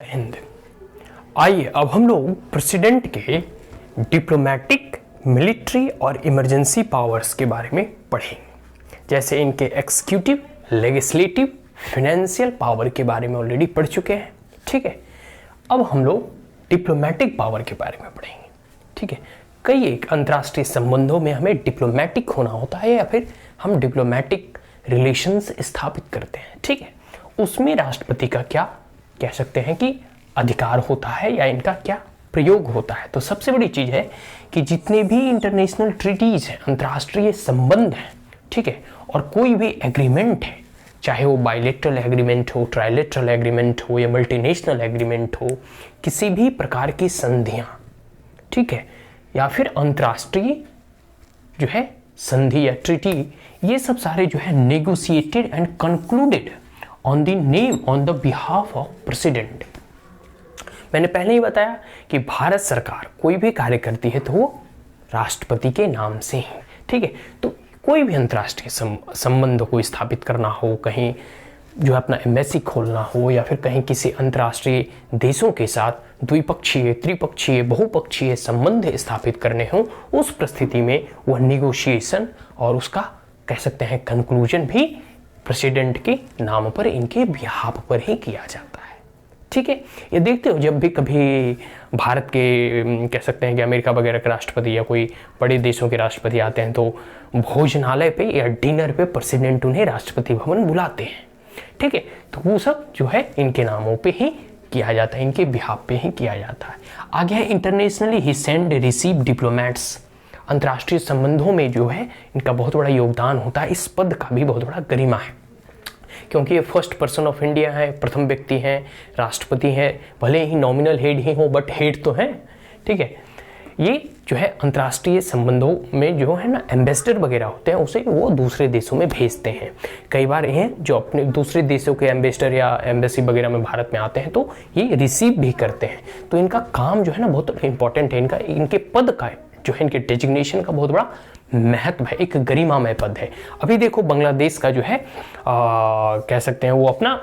हिंद। आइए अब हम लोग प्रेसिडेंट के डिप्लोमेटिक, मिलिट्री और इमरजेंसी पावर्स के बारे में पढ़ेंगे। जैसे इनके एग्जीक्यूटिव, लेजिस्लेटिव, फाइनेंशियल पावर के बारे में ऑलरेडी पढ़ चुके हैं। ठीक है, अब हम लोग डिप्लोमेटिक पावर के बारे में पढ़ेंगे। ठीक है, कई एक अंतर्राष्ट्रीय संबंधों में हमें डिप्लोमेटिक होना होता है या फिर हम डिप्लोमेटिक रिलेशंस स्थापित करते हैं। ठीक है, उसमें राष्ट्रपति का क्या कह सकते हैं कि अधिकार होता है या इनका क्या प्रयोग होता है। तो सबसे बड़ी चीज है कि जितने भी इंटरनेशनल ट्रीटीज हैं, अंतर्राष्ट्रीय संबंध हैं, ठीक है, और कोई भी एग्रीमेंट है, चाहे वो बायलैटरल एग्रीमेंट हो, ट्राइलैटरल एग्रीमेंट हो या मल्टीनेशनल एग्रीमेंट हो, किसी भी प्रकार की संधियां, ठीक है, या फिर अंतर्राष्ट्रीय जो है संधि या ट्रीटी, ये सब सारे जो है negotiated and concluded on the name, on the behalf of president. मैंने पहले ही बताया कि भारत सरकार कोई भी कार्य करती है तो वो राष्ट्रपति के नाम से ही। ठीक है, तो कोई भी अंतर्राष्ट्रीय संबंध को स्थापित करना हो, कहीं जो है अपना एम्बेसी खोलना हो या फिर कहीं किसी अंतर्राष्ट्रीय देशों के साथ द्विपक्षीय, त्रिपक्षीय, बहुपक्षीय संबंध स्थापित करने हो, उस परिस्थिति में वह निगोशिएशन और उसका कह सकते हैं कंक्लूजन भी प्रेसिडेंट के नाम पर, इनके बिहाफ पर ही किया जाता है। ठीक है, ये देखते हो जब भी कभी भारत के कह सकते हैं कि अमेरिका वगैरह के राष्ट्रपति या कोई बड़े देशों के राष्ट्रपति आते हैं तो भोजनालय पे या डिनर पे प्रेसिडेंट उन्हें राष्ट्रपति भवन बुलाते हैं। ठीक है, तो वो सब जो है इनके नामों पे ही किया जाता है, इनके बिहाफ पे ही किया जाता है। आगे है इंटरनेशनली ही सेंड रिसीव डिप्लोमेट्स। अंतर्राष्ट्रीय संबंधों में जो है इनका बहुत बड़ा योगदान होता है। इस पद का भी बहुत बड़ा गरिमा है क्योंकि ये फर्स्ट पर्सन ऑफ इंडिया है, प्रथम व्यक्ति हैं, राष्ट्रपति हैं, भले ही नॉमिनल हेड ही हो बट हेड तो हैं। ठीक है, ये जो है अंतर्राष्ट्रीय संबंधों में जो है ना एम्बेसडर वगैरह होते हैं, उसे वो दूसरे देशों में भेजते हैं। कई बार ये जो अपने दूसरे देशों के एम्बेसडर या एम्बेसी वगैरह में भारत में आते हैं तो ये रिसीव भी करते हैं। तो इनका काम जो है ना बहुत इंपॉर्टेंट है। इनके पद का जो है इनके डेजिग्नेशन का बहुत बड़ा महत्व है, एक गरिमामय पद है। अभी देखो बांग्लादेश का जो है कह सकते हैं वो अपना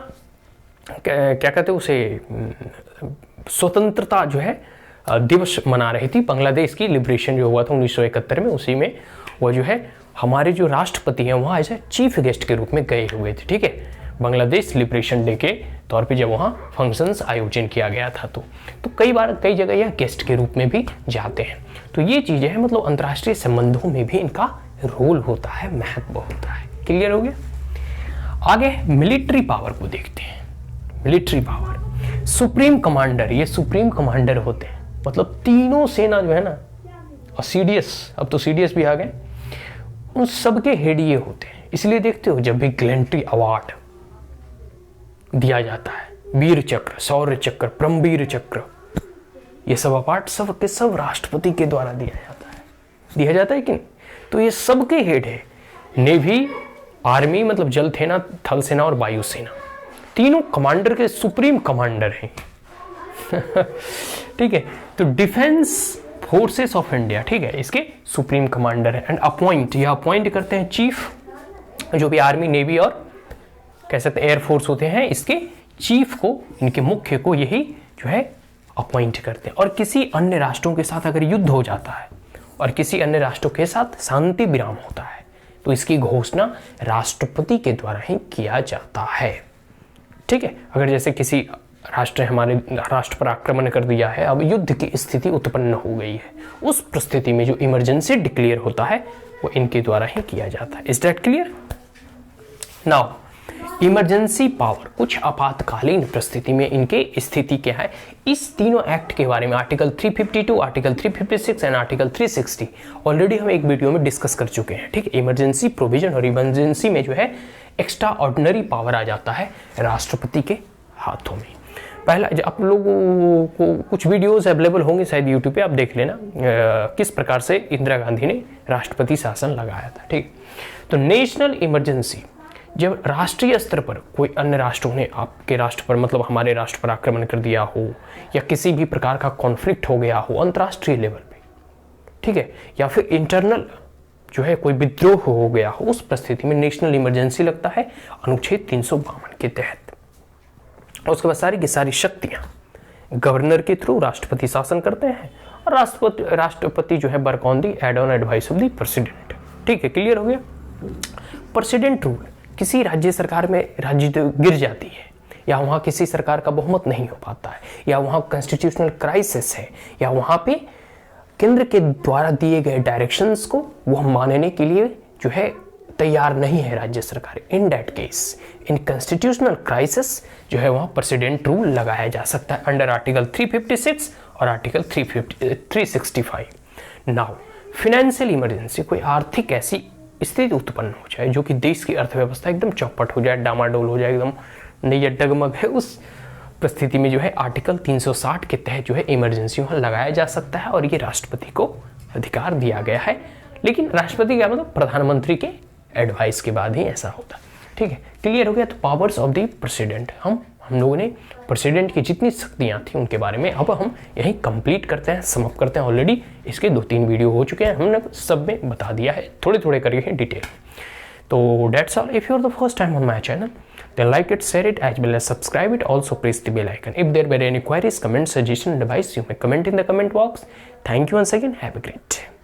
क्या कहते हैं उसे स्वतंत्रता जो है दिवस मना रही थी। बांग्लादेश की लिबरेशन जो हुआ था 1971 में, उसी में वो जो है हमारे जो राष्ट्रपति हैं वहाँ एज ए चीफ गेस्ट के रूप में गए हुए थे। ठीक है, बांग्लादेश लिबरेशन डे के तौर पे जब वहाँ फंक्शंस आयोजन किया गया था तो कई बार कई जगह यह गेस्ट के रूप में भी जाते हैं। तो ये चीज़ें हैं, मतलब अंतर्राष्ट्रीय संबंधों में भी इनका रोल होता है, महत्व होता है। क्लियर हो गया। आगे मिलिट्री पावर को देखते हैं। मिलिट्री पावर, सुप्रीम कमांडर, ये सुप्रीम कमांडर होते हैं, मतलब तीनों सेना जो है ना, और सीडीएस, अब तो सीडीएस भी आ गए, उन सबके हेड ये होते हैं। इसलिए देखते हो जब भी गैलेंट्री अवार्ड दिया जाता है, वीर चक्र, शौर्य चक्र, परमवीर चक्र, ये सब अवार्ड सब के सब राष्ट्रपति के द्वारा दिया जाता है कि नहीं? तो ये सबके हेड है। नेवी, आर्मी मतलब जल सेना, थल सेना और वायु सेना, तीनों कमांडर के सुप्रीम कमांडर हैं। ठीक है, तो डिफेंस फोर्सेस ऑफ इंडिया, ठीक है, इसके सुप्रीम कमांडर है। एंड अपॉइंट, यह अपॉइंट करते हैं चीफ, जो भी आर्मी, नेवी और कह सकते हैं एयरफोर्स होते हैं, इसके चीफ को, इनके मुख्य को यही जो है अपॉइंट करते हैं। और किसी अन्य राष्ट्रों के साथ अगर युद्ध हो जाता है और किसी अन्य राष्ट्रों के साथ शांति विराम होता है तो इसकी घोषणा राष्ट्रपति के द्वारा ही किया जाता है। ठीक है, अगर जैसे किसी राष्ट्र ने हमारे राष्ट्र पर आक्रमण कर दिया है, अब युद्ध की स्थिति उत्पन्न हो गई है, उस परिस्थिति में जो इमरजेंसी डिक्लेयर होता है वो इनके द्वारा ही किया जाता है। Is that clear? Now emergency power, कुछ आपातकालीन परिस्थिति में इनके स्थिति क्या है, इस तीनों एक्ट के बारे में article 352, article 356 and article 360 already हम एक वीडियो में डिस्कस कर चुके हैं। ठीक है, इमरजेंसी प्रोविजन और इमरजेंसी में जो है एक्स्ट्रा ऑर्डिनरी पावर आ जाता है राष्ट्रपति के हाथों में। पहला, आप लोगों को कुछ वीडियोस अवेलेबल होंगे शायद यूट्यूब पे, आप देख लेना किस प्रकार से इंदिरा गांधी ने राष्ट्रपति शासन लगाया था। ठीक, तो नेशनल इमरजेंसी, जब राष्ट्रीय स्तर पर कोई अन्य राष्ट्रों ने आपके राष्ट्र पर, मतलब हमारे राष्ट्र पर आक्रमण कर दिया हो या किसी भी प्रकार का कॉन्फ्लिक्ट हो गया हो अंतर्राष्ट्रीय लेवल पे, ठीक है, या फिर इंटरनल जो है कोई विद्रोह हो गया हो, उस परिस्थिति में नेशनल इमरजेंसी लगता है अनुच्छेद 352 के तहत। और उसके बाद सारी की सारी शक्तियां गवर्नर के थ्रू राष्ट्रपति शासन करते हैं और राष्ट्रपति जो है work on the aid on advice of the president. ठीक है, क्लियर हो गया। प्रेसिडेंट रूल, किसी राज्य सरकार में राज्य गिर जाती है या वहाँ किसी सरकार का बहुमत नहीं हो पाता है या वहाँ कॉन्स्टिट्यूशनल क्राइसिस है या वहाँ पे केंद्र के द्वारा दिए गए डायरेक्शंस को वह मानने के लिए जो है तैयार नहीं है राज्य सरकार, in that case in constitutional crisis जो है वहाँ प्रेसिडेंट रूल लगाया जा सकता है अंडर आर्टिकल 356 और आर्टिकल 365। नाउ फाइनेंशियल इमरजेंसी, कोई आर्थिक ऐसी स्थिति उत्पन्न हो जाए जो कि देश की अर्थव्यवस्था एकदम चौपट हो जाए, डामाडोल हो जाए, एकदम नैया डगमग है, उस परिस्थिति में जो है आर्टिकल 360 के तहत जो है इमरजेंसी वहाँ लगाया जा सकता है और ये राष्ट्रपति को अधिकार दिया गया है। लेकिन राष्ट्रपति का मतलब प्रधानमंत्री के एडवाइस के बाद ही ऐसा होता है। ठीक है, क्लियर हो गया। तो पावर्स ऑफ द प्रेसिडेंट, हम लोगों ने प्रेसिडेंट की जितनी शक्तियाँ थी उनके बारे में अब हम यहीं कंप्लीट करते हैं, समाप्त करते हैं। ऑलरेडी इसके 2-3 वीडियो हो चुके हैं, हमने सब में बता दिया है, थोड़े थोड़े करके डिटेल। तो that's all. If you're the first time on my channel, then like it, share it, as well as subscribe it. Also press the bell icon. If there were any queries, comments, suggestion, advice, you may comment in the comment box. Thank you once again. Have a great day.